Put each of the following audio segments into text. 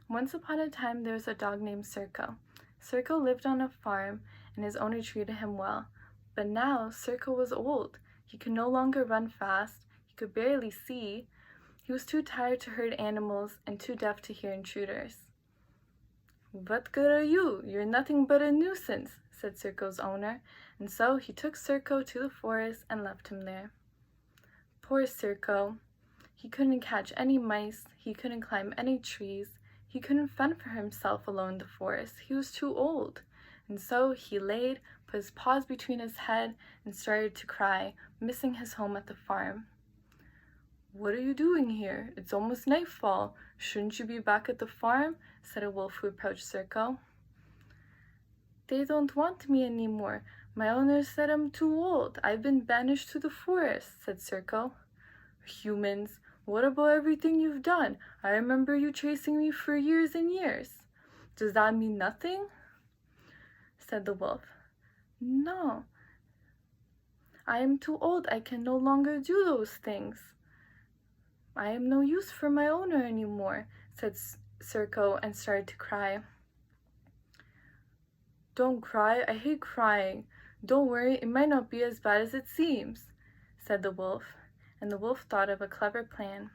Once upon a time there was a dog named Sirko. Sirko lived on a farm and his owner treated him well. But now Sirko was old. He could no longer run fast, he could barely see, he was too tired to herd animals and too deaf to hear intruders. "What good are you? You're nothing but a nuisance," said Sirko's owner, and so he took Sirko to the forest and left him there. Poor Sirko. He couldn't catch any mice, he couldn't climb any trees, he couldn't fend for himself alone in the forest. He was too old. And so he laid, put his paws between his head, and started to cry, missing his home at the farm. "What are you doing here? It's almost nightfall. Shouldn't you be back at the farm?" said a wolf who approached Sirko. "They don't want me anymore. My owner said I'm too old. I've been banished to the forest," said Sirko. "Humans, what about everything you've done? I remember you chasing me for years and years. Does that mean nothing?" said the wolf. "No, I am too old. I can no longer do those things. I am no use for my owner anymore," said Sirko and started to cry. "Don't cry. I hate crying. Don't worry, it might not be as bad as it seems," said the wolf, and the wolf thought of a clever plan.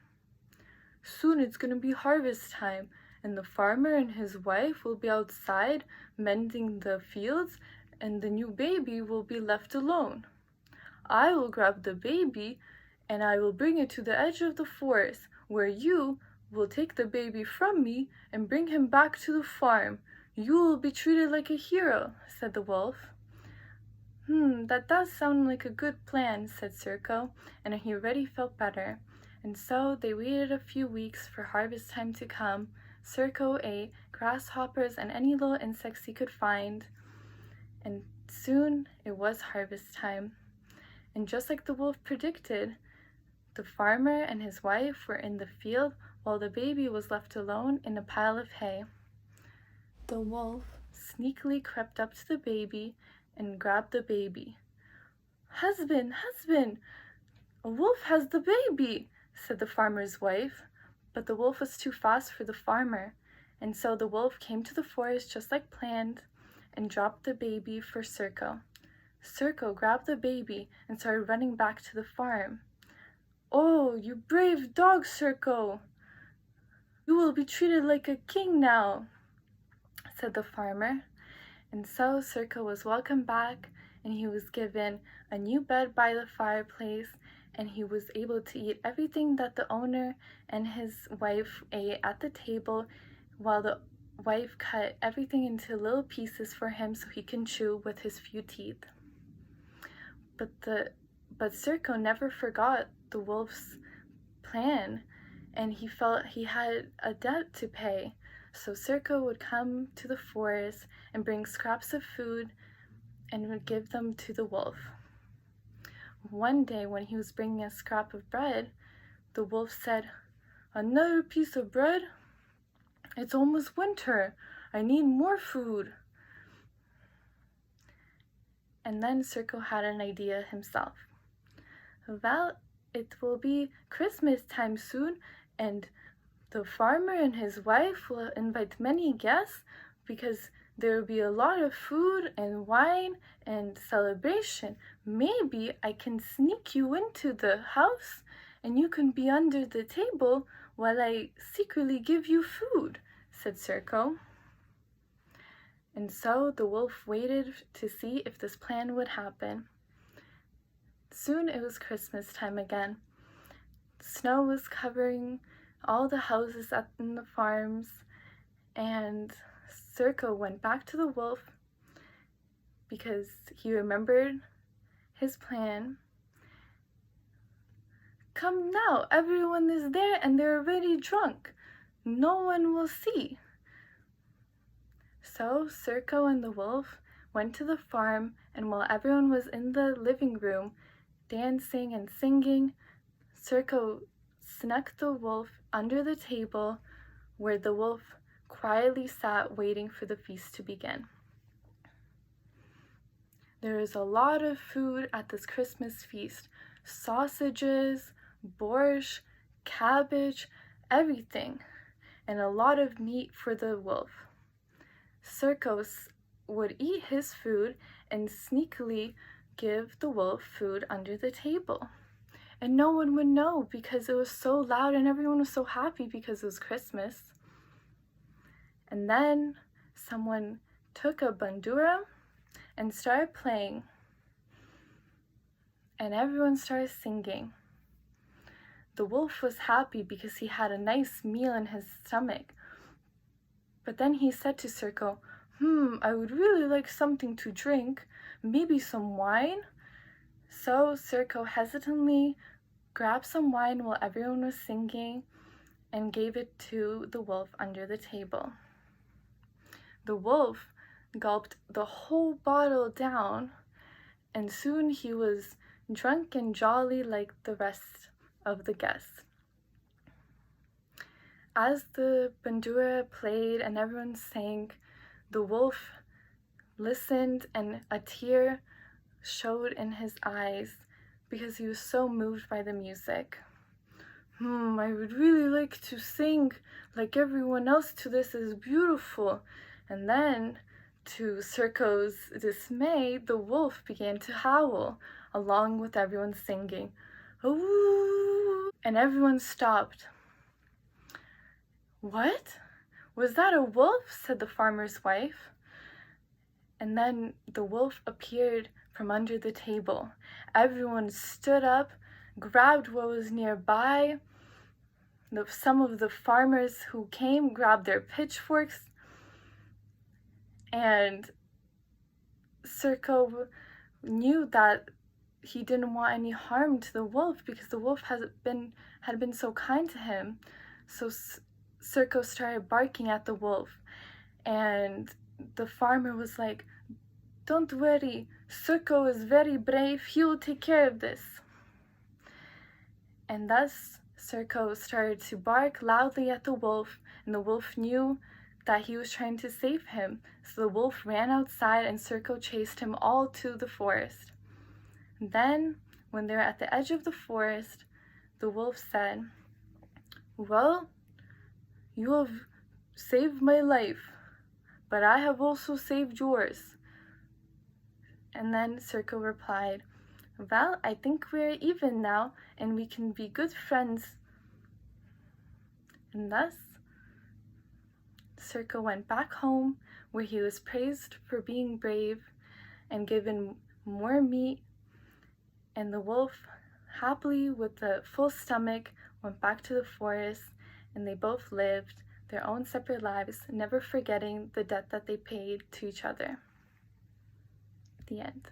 "Soon it's going to be harvest time, and the farmer and his wife will be outside mending the fields, and the new baby will be left alone. I will grab the baby, and I will bring it to the edge of the forest, where you will take the baby from me and bring him back to the farm. You will be treated like a hero," said the wolf. That does sound like a good plan," said Sirko, and he already felt better. And so they waited a few weeks for harvest time to come. Sirko ate grasshoppers and any little insects he could find, and soon it was harvest time. And just like the wolf predicted, the farmer and his wife were in the field while the baby was left alone in a pile of hay. The wolf sneakily crept up to the baby and grabbed the baby. "Husband, husband, a wolf has the baby," said the farmer's wife. But the wolf was too fast for the farmer, and so the wolf came to the forest just like planned and dropped the baby for Sirko. Sirko grabbed the baby and started running back to the farm. "Oh, you brave dog, Sirko! You will be treated like a king now," said the farmer. And so Sirko was welcomed back, and he was given a new bed by the fireplace, and he was able to eat everything that the owner and his wife ate at the table, while the wife cut everything into little pieces for him so he can chew with his few teeth. But Sirko never forgot the wolf's plan, and he felt he had a debt to pay. So Sirko would come to the forest and bring scraps of food and would give them to the wolf. One day when he was bringing a scrap of bread, the wolf said, "Another piece of bread? It's almost winter. I need more food." And then Sirko had an idea himself. "Well, it will be Christmas time soon, and the farmer and his wife will invite many guests because there will be a lot of food and wine and celebration. Maybe I can sneak you into the house and you can be under the table while I secretly give you food," said Sirko. And so the wolf waited to see if this plan would happen. Soon it was Christmas time again. Snow was covering all the houses in the farms, and Sirko went back to the wolf because he remembered his plan. "Come now, everyone is there and they're already drunk. No one will see." So Sirko and the wolf went to the farm, and while everyone was in the living room dancing and singing, Sirko snuck the wolf under the table where the wolf quietly sat waiting for the feast to begin. There is a lot of food at this Christmas feast. Sausages, borscht, cabbage, everything. and a lot of meat for the wolf. Sirko would eat his food and sneakily give the wolf food under the table. And no one would know because it was so loud and everyone was so happy because it was Christmas. And then someone took a bandura and started playing. And everyone started singing. The wolf was happy because he had a nice meal in his stomach. But then he said to Sirko, I would really like something to drink, maybe some wine. So Sirko hesitantly grabbed some wine while everyone was singing and gave it to the wolf under the table. The wolf gulped the whole bottle down, and soon he was drunk and jolly like the rest of the guests. As the bandura played and everyone sang, the wolf listened and a tear showed in his eyes because he was so moved by the music. I would really like to sing like everyone else to This Is Beautiful. And then, to Sirko's dismay, the wolf began to howl along with everyone singing. Ooh! And everyone stopped. What? Was that a wolf? Said the farmer's wife. And then the wolf appeared from under the table. Everyone stood up, grabbed what was nearby. Some of the farmers who came grabbed their pitchforks, and Sirko knew that he didn't want any harm to the wolf because the wolf had been so kind to him. So Sirko started barking at the wolf, and the farmer was like, "Don't worry, Sirko is very brave, he will take care of this." And thus Sirko started to bark loudly at the wolf, and the wolf knew that he was trying to save him. So the wolf ran outside and Sirko chased him all to the forest. Then, when they were at the edge of the forest, the wolf said, "Well, you have saved my life, but I have also saved yours." And then Sirko replied, "Well, I think we're even now, and we can be good friends." And thus, Sirko went back home, where he was praised for being brave and given more meat, and the wolf, happily with a full stomach, went back to the forest, and they both lived their own separate lives, never forgetting the debt that they paid to each other. The end.